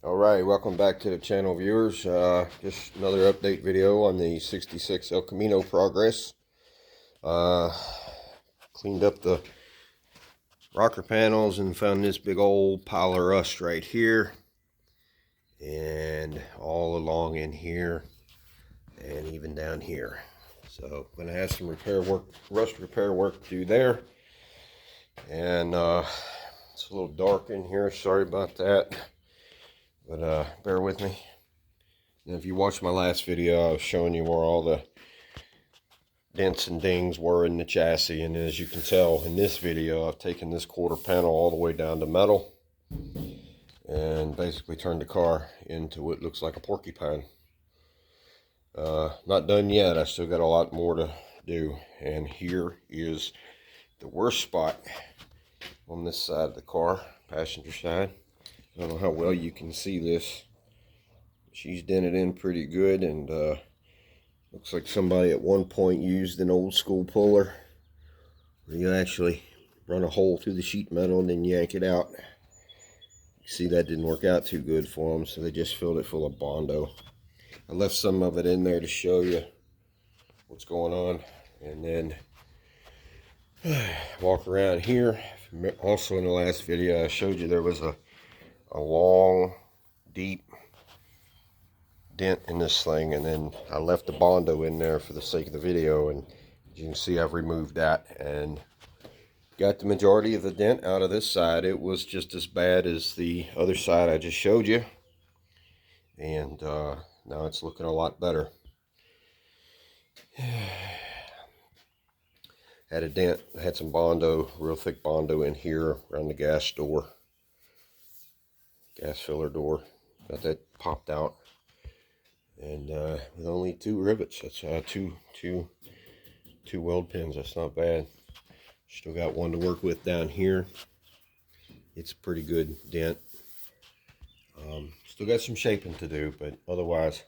Alright, welcome back to the channel, viewers. Just another update video on the 66 ElCamino progress. Cleaned up the rocker panels and found this big old pile of rust right here. And all along in here. And even down here. So, I'm going to have some rust repair work to do there. And it's a little dark in here, sorry about that. But bear with me. And if you watched my last video, I was showing you where all the dents and dings were in the chassis. And as you can tell in this video, I've taken this quarter panel all the way down to metal. And basically turned the car into what looks like a porcupine. Not done yet. I still got a lot more to do. And here is the worst spot on this side of the car, passenger side. I don't know how well you can see this. She's dented in pretty good, and looks like somebody at one point used an old school puller where you actually run a hole through the sheet metal and then yank it out. You see, that didn't work out too good for them, so they just filled it full of bondo. I left some of it in there to show you what's going on, and then walk around here. Also in the last video I showed you there was a long, deep dent in this thing, and then I left the bondo in there for the sake of the video, and as you can see, I've removed that and got the majority of the dent out of this side. It was just as bad as the other side I just showed you, and now it's looking a lot better. Had a dent, had some bondo, real thick bondo in here around the gas door. Gas filler door, got that popped out, and with only 2 rivets. That's two weld pins. That's not bad. Still got one to work with down here. It's a pretty good dent. Still got some shaping to do, but otherwise.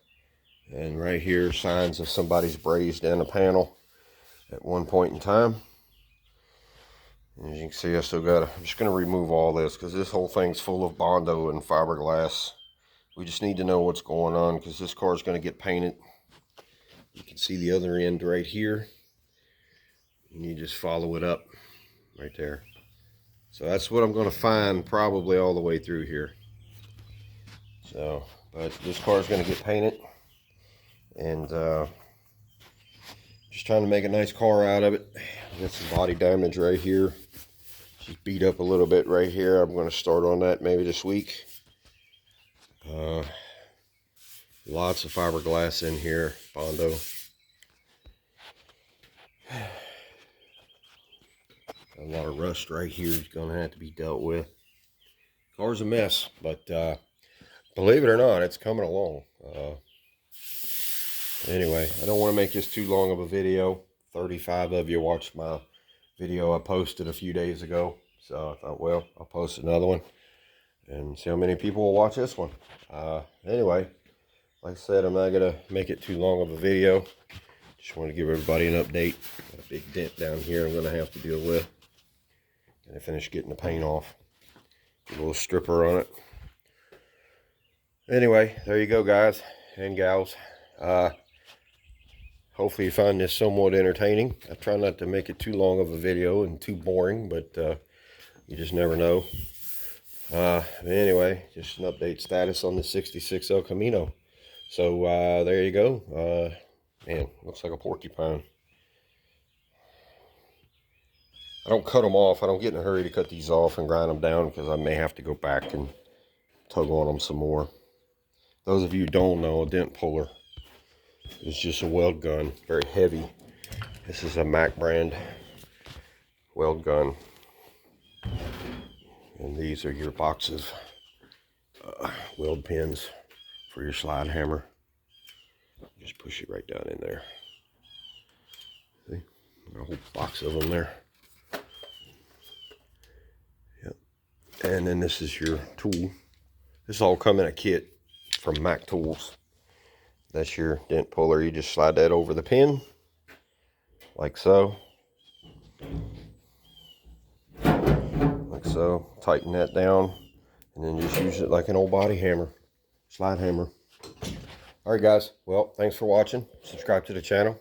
And right here, signs of somebody's brazed in a panel at one point in time. And as you can see, I still got I'm just going to remove all this because this whole thing's full of bondo and fiberglass. We just need to know what's going on because this car is going to get painted. You can see the other end right here. And you just follow it up right there. So that's what I'm going to find probably all the way through here. So, but this car is going to get painted. And just trying to make a nice car out of it. Got some body damage right here. She's beat up a little bit right here. I'm going to start on that maybe this week. Lots of fiberglass in here, bondo. A lot of rust right here is going to have to be dealt with. Car's a mess, but believe it or not, it's coming along. Anyway, I don't want to make this too long of a video. 35 of you watched my video I posted a few days ago, so I thought, well, I'll post another one and see how many people will watch this one. Anyway, like I said, I'm not gonna make it too long of a video. Just want to give everybody an update. Got a big dent down here I'm gonna have to deal with. Gonna finish getting the paint off. A little stripper on it. Anyway, there you go, guys and gals. Hopefully you find this somewhat entertaining. I try not to make it too long of a video and too boring, but you just never know. Anyway, just an update status on the 66 ElCamino. So there you go. Man, looks like a porcupine. I don't cut them off. I don't get in a hurry to cut these off and grind them down because I may have to go back and tug on them some more. Those of you who don't know, a dent puller is just a weld gun, very heavy. This is a Mac brand weld gun. And these are your box of weld pins for your slide hammer. Just push it right down in there. See? Got a whole box of them there. Yep. And then this is your tool. This all come in a kit from Mac Tools. That's your dent puller. You just slide that over the pin, like so. Like so. Tighten that down, and then just use it like an old body hammer. slide hammer. All right, guys. Well, thanks for watching. Subscribe to the channel.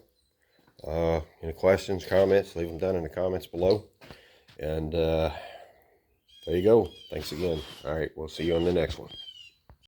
Any questions, comments, leave them down in the comments below. And there you go. Thanks again. All right, we'll see you on the next one.